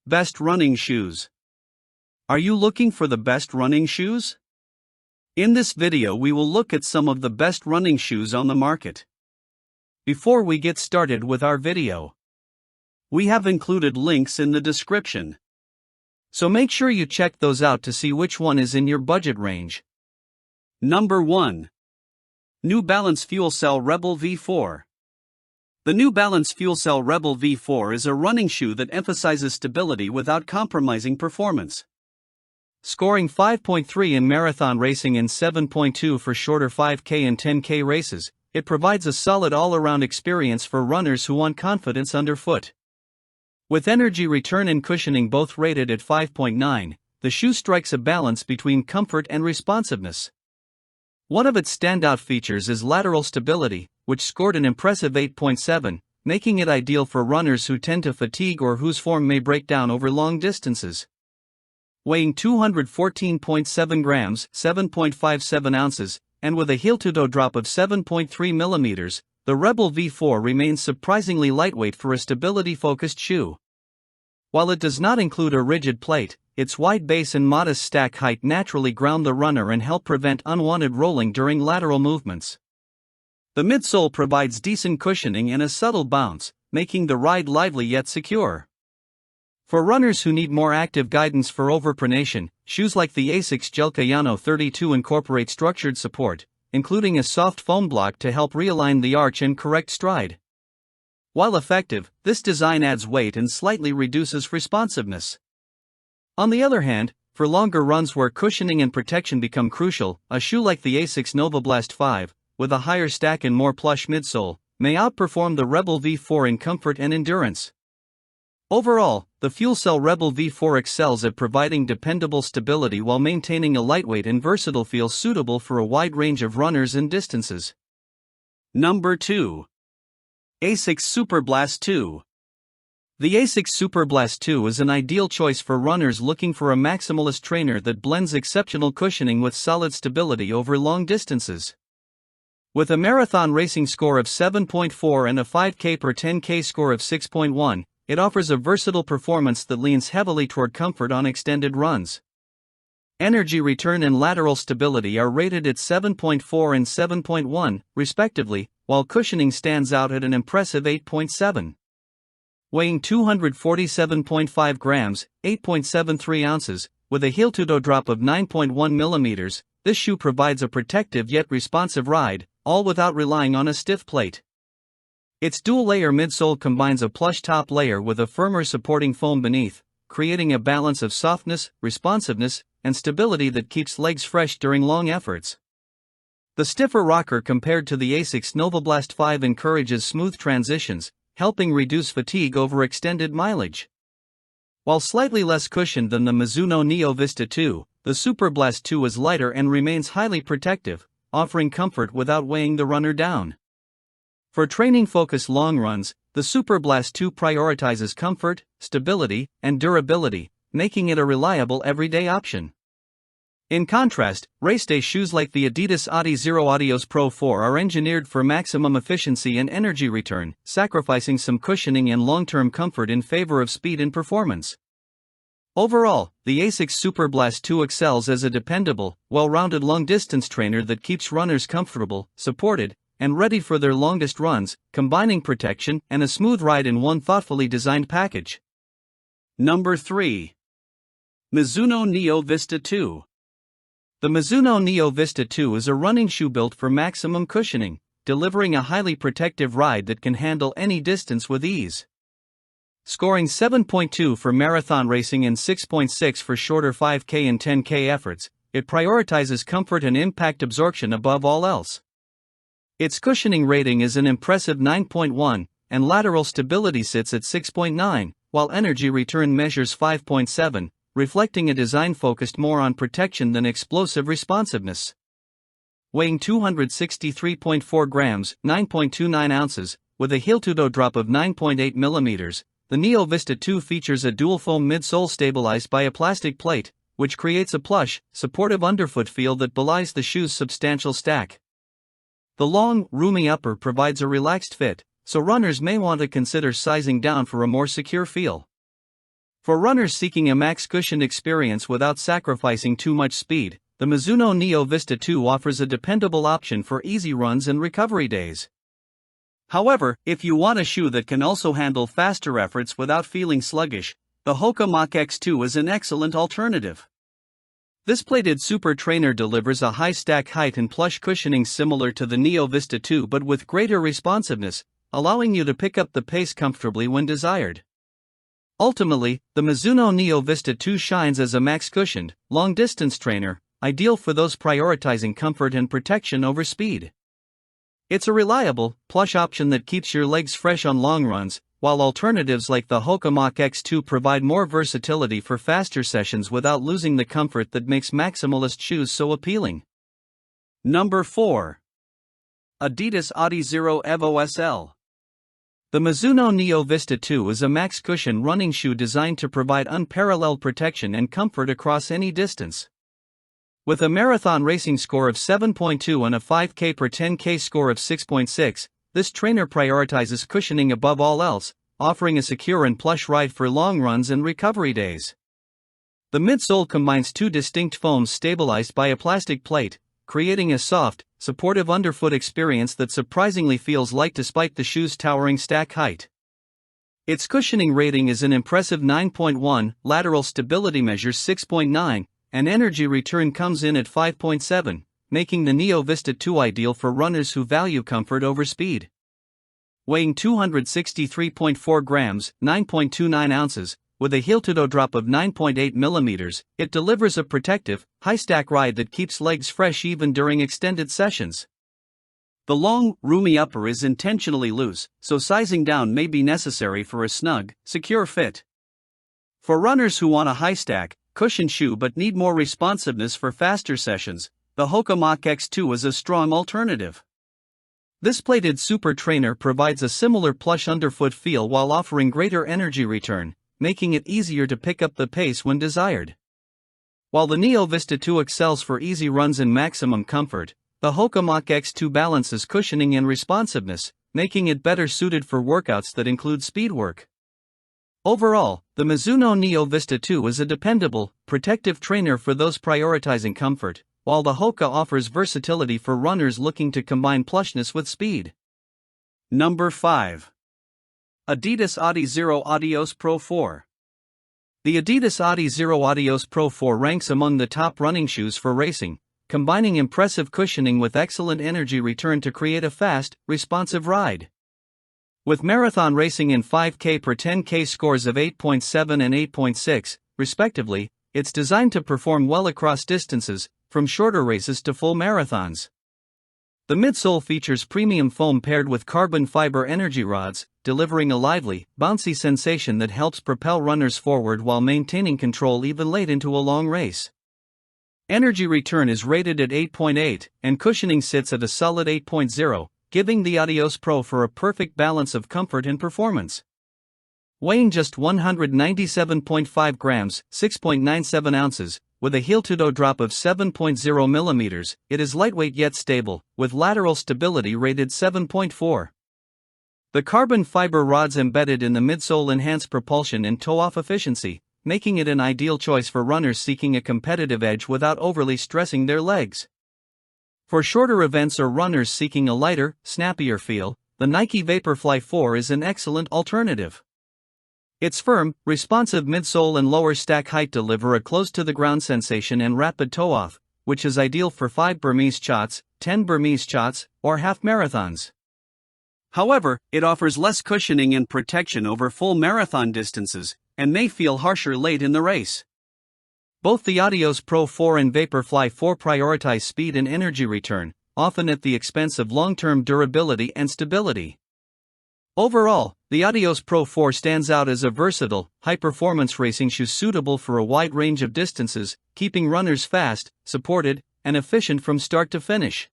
Best running shoes. Are you looking for the best running shoes? In this video we will look at some of the best running shoes on the market. Before we get started with our video, we have included links in the description, so make sure you check those out to see which one is in your budget range. Number 1. New Balance FuelCell Rebel V4. The New Balance FuelCell Rebel V4 is a running shoe that emphasizes stability without compromising performance. Scoring 5.3 in marathon racing and 7.2 for shorter 5K and 10K races, it provides a solid all-around experience for runners who want confidence underfoot. With energy return and cushioning both rated at 5.9, the shoe strikes a balance between comfort and responsiveness. One of its standout features is lateral stability, which scored an impressive 8.7, making it ideal for runners who tend to fatigue or whose form may break down over long distances. Weighing 214.7 grams, 7.57 ounces, and with a heel-to-toe drop of 7.3 millimeters, the Rebel V4 remains surprisingly lightweight for a stability-focused shoe. While it does not include a rigid plate, its wide base and modest stack height naturally ground the runner and help prevent unwanted rolling during lateral movements. The midsole provides decent cushioning and a subtle bounce, making the ride lively yet secure. For runners who need more active guidance for overpronation, shoes like the ASICS Gel Cayano 32 incorporate structured support, including a soft foam block to help realign the arch and correct stride. While effective, this design adds weight and slightly reduces responsiveness. On the other hand, for longer runs where cushioning and protection become crucial, a shoe like the ASICS SUPERBLAST 5, with a higher stack and more plush midsole, may outperform the Rebel V4 in comfort and endurance. Overall, the FuelCell Rebel V4 excels at providing dependable stability while maintaining a lightweight and versatile feel suitable for a wide range of runners and distances. Number 2. ASICS SUPERBLAST 2. The ASICS SUPERBLAST 2 is an ideal choice for runners looking for a maximalist trainer that blends exceptional cushioning with solid stability over long distances. With a marathon racing score of 7.4 and a 5K per 10K score of 6.1, it offers a versatile performance that leans heavily toward comfort on extended runs. Energy return and lateral stability are rated at 7.4 and 7.1, respectively, while cushioning stands out at an impressive 8.7. Weighing 247.5 grams, 8.73 ounces, with a heel-to-toe drop of 9.1 millimeters, this shoe provides a protective yet responsive ride, all without relying on a stiff plate. Its dual-layer midsole combines a plush top layer with a firmer supporting foam beneath, creating a balance of softness, responsiveness, and stability that keeps legs fresh during long efforts. The stiffer rocker compared to the ASICS SUPERBLAST 5 encourages smooth transitions, helping reduce fatigue over extended mileage. While slightly less cushioned than the Mizuno Neo Vista 2, the SUPERBLAST 2 is lighter and remains highly protective, offering comfort without weighing the runner down. For training-focused long runs, the SUPERBLAST 2 prioritizes comfort, stability, and durability, making it a reliable everyday option. In contrast, race-day shoes like the Adidas Adizero Adios Pro 4 are engineered for maximum efficiency and energy return, sacrificing some cushioning and long-term comfort in favor of speed and performance. Overall, the ASICS SUPERBLAST 2 excels as a dependable, well-rounded long-distance trainer that keeps runners comfortable, supported, and ready for their longest runs, combining protection and a smooth ride in one thoughtfully designed package. Number 3. Mizuno Neo Vista 2. The Mizuno Neo Vista 2 is a running shoe built for maximum cushioning, delivering a highly protective ride that can handle any distance with ease. Scoring 7.2 for marathon racing and 6.6 for shorter 5K and 10K efforts, it prioritizes comfort and impact absorption above all else. Its cushioning rating is an impressive 9.1, and lateral stability sits at 6.9, while energy return measures 5.7, reflecting a design focused more on protection than explosive responsiveness. Weighing 263.4 grams, 9.29 ounces, with a heel-to-toe drop of 9.8 millimeters, the Neo Vista 2 features a dual-foam midsole stabilized by a plastic plate, which creates a plush, supportive underfoot feel that belies the shoe's substantial stack. The long, roomy upper provides a relaxed fit, so runners may want to consider sizing down for a more secure feel. For runners seeking a max cushioned experience without sacrificing too much speed, the Mizuno Neo Vista 2 offers a dependable option for easy runs and recovery days. However, if you want a shoe that can also handle faster efforts without feeling sluggish, the Hoka Mach X2 is an excellent alternative. This plated super trainer delivers a high stack height and plush cushioning similar to the Neo Vista 2 but with greater responsiveness, allowing you to pick up the pace comfortably when desired. Ultimately, the Mizuno Neo Vista 2 shines as a max-cushioned, long-distance trainer, ideal for those prioritizing comfort and protection over speed. It's a reliable, plush option that keeps your legs fresh on long runs, while alternatives like the Hoka Mach X2 provide more versatility for faster sessions without losing the comfort that makes maximalist shoes so appealing. Number 4. Adidas Adizero Evo SL. The Mizuno Neo Vista 2 is a max-cushion running shoe designed to provide unparalleled protection and comfort across any distance. With a marathon racing score of 7.2 and a 5K per 10K score of 6.6, this trainer prioritizes cushioning above all else, offering a secure and plush ride for long runs and recovery days. The midsole combines two distinct foams stabilized by a plastic plate, creating a soft, supportive underfoot experience that surprisingly feels light despite the shoe's towering stack height. Its cushioning rating is an impressive 9.1, lateral stability measures 6.9, and energy return comes in at 5.7, making the Neo Vista 2 ideal for runners who value comfort over speed. Weighing 263.4 grams, 9.29 ounces, with a heel-to-toe drop of 9.8 millimeters, it delivers a protective, high-stack ride that keeps legs fresh even during extended sessions. The long, roomy upper is intentionally loose, so sizing down may be necessary for a snug, secure fit. For runners who want a high-stack, cushioned shoe but need more responsiveness for faster sessions, the Hoka Mach X2 is a strong alternative. This plated super trainer provides a similar plush underfoot feel while offering greater energy return, making it easier to pick up the pace when desired. While the Neo Vista 2 excels for easy runs and maximum comfort, the Hoka Mach X2 balances cushioning and responsiveness, making it better suited for workouts that include speed work. Overall, the Mizuno Neo Vista 2 is a dependable, protective trainer for those prioritizing comfort, while the Hoka offers versatility for runners looking to combine plushness with speed. Number 5. Adidas Adizero Adios Pro 4. The Adidas Adizero Adios Pro 4 ranks among the top running shoes for racing, combining impressive cushioning with excellent energy return to create a fast, responsive ride. With marathon racing and 5K per 10K scores of 8.7 and 8.6, respectively, it's designed to perform well across distances, from shorter races to full marathons. The midsole features premium foam paired with carbon fiber energy rods, delivering a lively, bouncy sensation that helps propel runners forward while maintaining control even late into a long race. Energy return is rated at 8.8, and cushioning sits at a solid 8.0, giving the Adios Pro for a perfect balance of comfort and performance. Weighing just 197.5 grams, 6.97 ounces, with a heel-to-toe drop of 7.0 millimeters, it is lightweight yet stable, with lateral stability rated 7.4. The carbon fiber rods embedded in the midsole enhance propulsion and toe-off efficiency, making it an ideal choice for runners seeking a competitive edge without overly stressing their legs. For shorter events or runners seeking a lighter, snappier feel, the Nike Vaporfly 4 is an excellent alternative. Its firm, responsive midsole and lower stack height deliver a close-to-the-ground sensation and rapid toe-off, which is ideal for 5 Burmese shots, 10 Burmese shots, or half marathons. However, it offers less cushioning and protection over full marathon distances, and may feel harsher late in the race. Both the Adios Pro 4 and Vaporfly 4 prioritize speed and energy return, often at the expense of long-term durability and stability. Overall, the Adios Pro 4 stands out as a versatile, high-performance racing shoe suitable for a wide range of distances, keeping runners fast, supported, and efficient from start to finish.